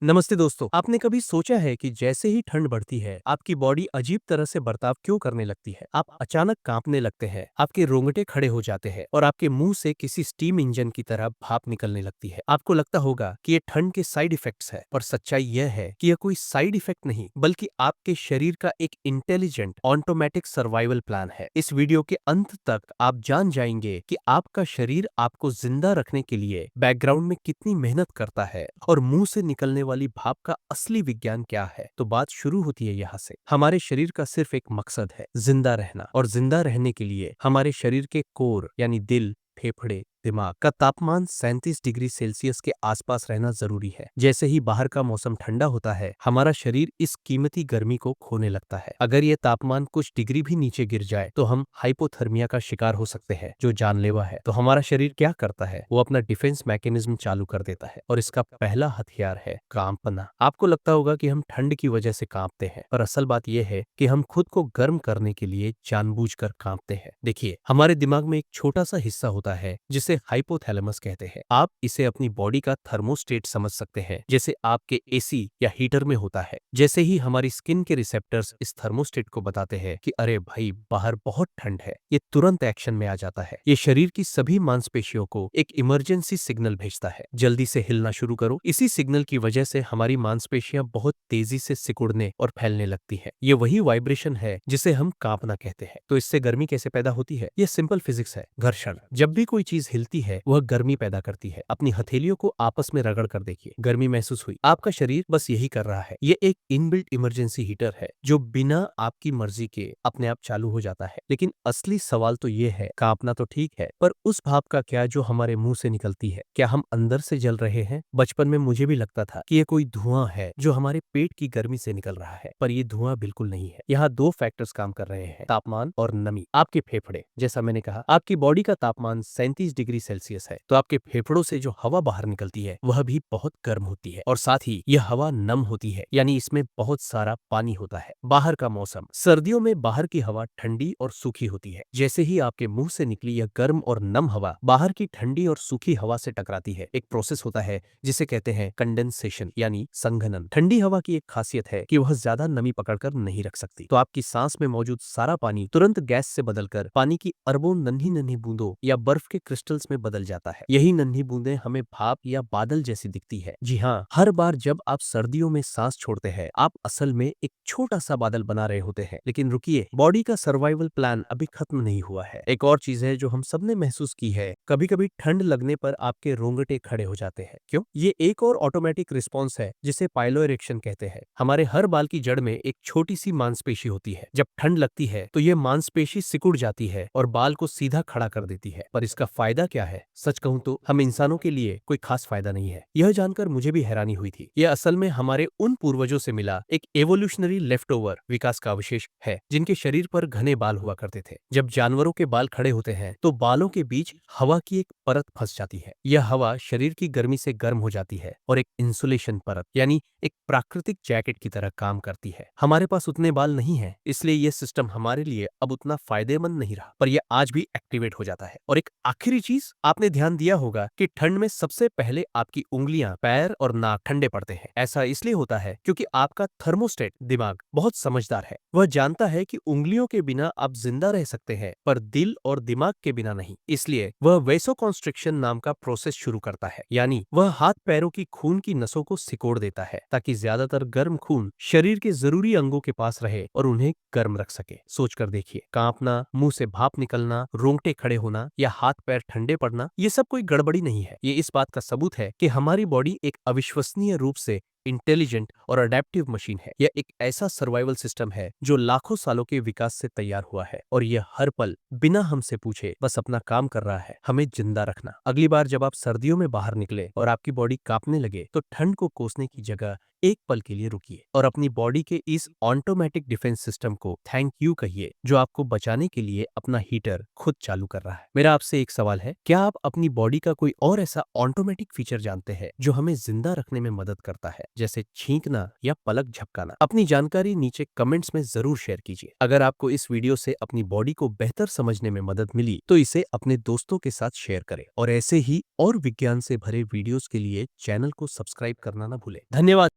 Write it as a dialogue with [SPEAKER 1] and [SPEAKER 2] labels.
[SPEAKER 1] नमस्ते दोस्तों, आपने कभी सोचा है कि जैसे ही ठंड बढ़ती है, आपकी बॉडी अजीब तरह से बर्ताव क्यों करने लगती है? आप अचानक कांपने लगते हैं, आपके रोंगटे खड़े हो जाते हैं और आपके मुंह से किसी स्टीम इंजन की तरह भाप निकलने लगती है। आपको लगता होगा कि ये ठंड के साइड इफेक्ट्स है, पर सच्चाई यह है कि यह कोई साइड इफेक्ट नहीं, बल्कि आपके शरीर का एक इंटेलिजेंट ऑटोमेटिक सर्वाइवल प्लान है। इस वीडियो के अंत तक आप जान जाएंगे कि आपका शरीर आपको जिंदा रखने के लिए बैकग्राउंड में कितनी मेहनत करता है और मुंह से निकलने वाली भाप का असली विज्ञान क्या है। तो बात शुरू होती है यहाँ से। हमारे शरीर का सिर्फ एक मकसद है, जिंदा रहना, और जिंदा रहने के लिए हमारे शरीर के कोर यानी दिल, फेफड़े, दिमाग का तापमान 37 डिग्री सेल्सियस के आसपास रहना जरूरी है। जैसे ही बाहर का मौसम ठंडा होता है, हमारा शरीर इस कीमती गर्मी को खोने लगता है। अगर ये तापमान कुछ डिग्री भी नीचे गिर जाए तो हम हाइपोथर्मिया का शिकार हो सकते हैं, जो जानलेवा है। तो हमारा शरीर क्या करता है? वो अपना डिफेंस मैकेनिज्म चालू कर देता है, और इसका पहला हथियार है कांपना। आपको लगता होगा कि हम ठंड की वजह से कांपते हैं, पर असल बात यह है कि हम खुद को गर्म करने के लिए जानबूझकर कांपते हैं। देखिए, हमारे दिमाग में एक छोटा सा हिस्सा होता है जिसे हाइपोथैलेमस कहते हैं। आप इसे अपनी बॉडी का थर्मोस्टेट समझ सकते हैं, जैसे आपके एसी या हीटर में होता है। जैसे ही हमारी स्किन के रिसेप्टर्स इस थर्मोस्टेट को बताते हैं कि अरे भाई, बाहर बहुत ठंड है, ये तुरंत एक्शन में आ जाता है। ये शरीर की सभी मांसपेशियों को एक इमरजेंसी सिग्नल भेजता है, जल्दी से हिलना शुरू करो। इसी सिग्नल की वजह से हमारी मांसपेशियां बहुत तेजी से सिकुड़ने और फैलने लगती है। ये वही वाइब्रेशन है जिसे हम कांपना कहते हैं। तो इससे गर्मी कैसे पैदा होती है? ये सिंपल फिजिक्स है, घर्षण। जब भी कोई चीज हिलती है, वह गर्मी पैदा करती है। अपनी हथेलियों को आपस में रगड़ कर देखिए, गर्मी महसूस हुई। आपका शरीर बस यही कर रहा है। ये एक इनबिल्ट इमरजेंसी हीटर है जो बिना आपकी मर्जी के अपने आप चालू हो जाता है। लेकिन असली सवाल तो ये है, कांपना तो ठीक है, पर उस भाप का क्या जो हमारे मुंह से निकलती है? क्या हम अंदर से जल रहे हैं? बचपन में मुझे भी लगता था कि ये कोई धुआं है जो हमारे पेट की गर्मी से निकल रहा है, पर ये धुआं बिल्कुल नहीं है। यहाँ दो फैक्टर्स काम कर रहे हैं, तापमान और नमी। आपके फेफड़े, जैसा मैंने कहा, आपकी बॉडी का तापमान 37 डिग्री सेल्सियस है, तो आपके फेफड़ों से जो हवा बाहर निकलती है वह भी बहुत गर्म होती है, और साथ ही यह हवा नम होती है, यानी इसमें बहुत सारा पानी होता है। बाहर का मौसम, सर्दियों में बाहर की हवा ठंडी और सूखी होती है। जैसे ही आपके मुंह से निकली यह गर्म और नम हवा बाहर की ठंडी और सूखी हवा से टकराती है, एक प्रोसेस होता है जिसे कहते हैं कंडेंसेशन यानी संघनन। ठंडी हवा की एक खासियत है कि वह ज्यादा नमी पकड़कर नहीं रख सकती, तो आपकी सांस में मौजूद सारा पानी तुरंत गैस से बदलकर पानी की अरबों नन्ही नन्ही बूंदों या बर्फ के क्रिस्टल्स में बदल जाता है। यही नन्ही बूंदें हमें भाप या बादल जैसी दिखती है। जी हाँ, हर बार जब आप सर्दियों में सांस छोड़ते हैं, आप असल में एक छोटा सा बादल बना रहे होते हैं। लेकिन रुकिए, बॉडी का सर्वाइवल प्लान अभी खत्म नहीं हुआ है। एक और चीज है जो हम सबने महसूस की है, कभी कभी ठंड लगने पर आपके रोंगटे खड़े हो जाते हैं। क्यों? ये एक और ऑटोमेटिक रिस्पॉन्स है जिसे पाइलो इरेक्शन कहते हैं। हमारे हर बाल की जड़ में एक छोटी सी मांसपेशी होती है। जब ठंड लगती है तो ये मांसपेशी सिकुड़ जाती है और बाल को सीधा खड़ा कर देती है। पर इसका फायदा क्या है? सच कहूं तो हम इंसानों के लिए कोई खास फायदा नहीं है। यह जानकर मुझे भी हैरानी हुई थी। यह असल में हमारे उन पूर्वजों से मिला एक एवोल्यूशनरी लेफ्टओवर विकास का अवशेष है, जिनके शरीर पर घने बाल हुआ करते थे। जब जानवरों के बाल खड़े होते हैं तो बालों के बीच हवा की एक परत फंस जाती है। यह हवा शरीर की गर्मी से गर्म हो जाती है और एक इंसुलेशन परत यानी एक प्राकृतिक जैकेट की तरह काम करती है। हमारे पास उतने बाल नहीं है, इसलिए यह सिस्टम हमारे लिए अब उतना फायदेमंद नहीं रहा, पर यह आज भी एक्टिवेट हो जाता है। और एक आखिरी चीज, आपने ध्यान दिया होगा कि ठंड में सबसे पहले आपकी उंगलियां, पैर और नाक ठंडे पड़ते हैं। ऐसा इसलिए होता है क्योंकि आपका थर्मोस्टेट दिमाग बहुत समझदार है। वह जानता है कि उंगलियों के बिना आप जिंदा रह सकते हैं, पर दिल और दिमाग के बिना नहीं। इसलिए वह वेसोकॉन्स्ट्रिक्शन नाम का प्रोसेस शुरू करता है, यानी वह हाथ पैरों की खून की नसों को सिकोड़ देता है ताकि ज्यादातर गर्म खून शरीर के जरूरी अंगों के पास रहे और उन्हें गर्म रख सके। सोचकर देखिए, कांपना, मुंह से भाप निकलना, रोंगटे खड़े होना या हाथ पैर ठंडे पड़ना, ये सब कोई गड़बड़ी नहीं है। ये इस बात का सबूत है कि हमारी बॉडी एक अविश्वसनीय रूप से इंटेलिजेंट और अडेप्टिव मशीन है। यह एक ऐसा सर्वाइवल सिस्टम है जो लाखों सालों के विकास से तैयार हुआ है, और यह हर पल बिना हमसे पूछे बस अपना काम कर रहा है, हमें जिंदा रखना। अगली बार जब आप सर्दियों में बाहर निकले और आपकी बॉडी कांपने लगे, तो ठंड को कोसने की जगह एक पल के लिए रुकिए और अपनी बॉडी के इस ऑटोमेटिक डिफेंस सिस्टम को थैंक यू कहिए, जो आपको बचाने के लिए अपना हीटर खुद चालू कर रहा है। मेरा आपसे एक सवाल है, क्या आप अपनी बॉडी का कोई और ऐसा ऑटोमेटिक फीचर जानते हैं जो हमें जिंदा रखने में मदद करता है? जैसे छींकना या पलक झपकाना। अपनी जानकारी नीचे कमेंट्स में जरूर शेयर कीजिए। अगर आपको इस वीडियो से अपनी बॉडी को बेहतर समझने में मदद मिली तो इसे अपने दोस्तों के साथ शेयर करें और ऐसे ही और विज्ञान से भरे वीडियोस के लिए चैनल को सब्सक्राइब करना ना भूलें। धन्यवाद।